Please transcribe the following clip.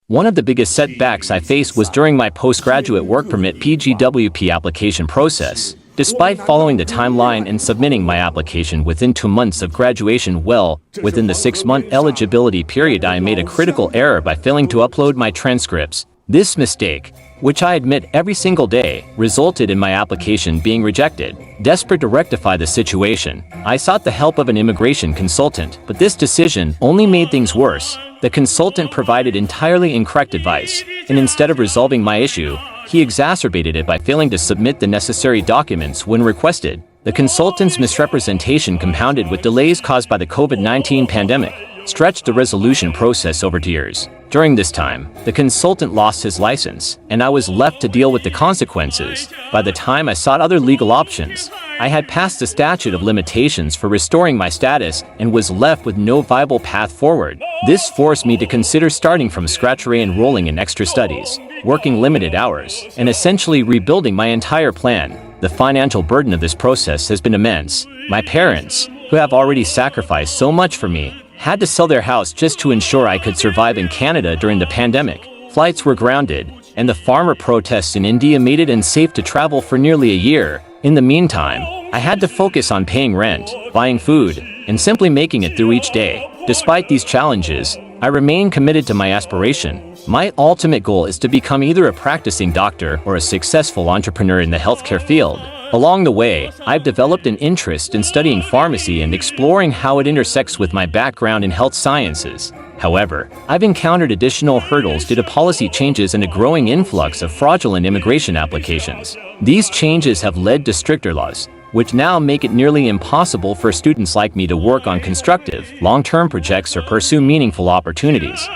One of the biggest setbacks I faced was during my postgraduate work permit PGWP application process. Despite following the timeline and submitting my application within 2 months of graduation, within the 6-month eligibility period, I made a critical error by failing to upload my transcripts. This mistake, which I admit every single day, resulted in my application being rejected. Desperate to rectify the situation, I sought the help of an immigration consultant, but this decision only made things worse. The consultant provided entirely incorrect advice, and instead of resolving my issue, he exacerbated it by failing to submit the necessary documents when requested. The consultant's misrepresentation, compounded with delays caused by the COVID-19 pandemic, stretched the resolution process over 2 years. During this time, the consultant lost his license, and I was left to deal with the consequences. By the time I sought other legal options, I had passed the statute of limitations for restoring my status and was left with no viable path forward. This forced me to consider starting from scratch, re-enrolling in extra studies, working limited hours, and essentially rebuilding my entire plan. The financial burden of this process has been immense. My parents, who have already sacrificed so much for me, had to sell their house just to ensure I could survive in Canada during the pandemic. Flights were grounded, and the farmer protests in India made it unsafe to travel for nearly a year. In the meantime, I had to focus on paying rent, buying food, and simply making it through each day. Despite these challenges, I remain committed to my aspiration. My ultimate goal is to become either a practicing doctor or a successful entrepreneur in the healthcare field. Along the way, I've developed an interest in studying pharmacy and exploring how it intersects with my background in health sciences. However, I've encountered additional hurdles due to policy changes and a growing influx of fraudulent immigration applications. These changes have led to stricter laws, which now make it nearly impossible for students like me to work on constructive, long-term projects or pursue meaningful opportunities.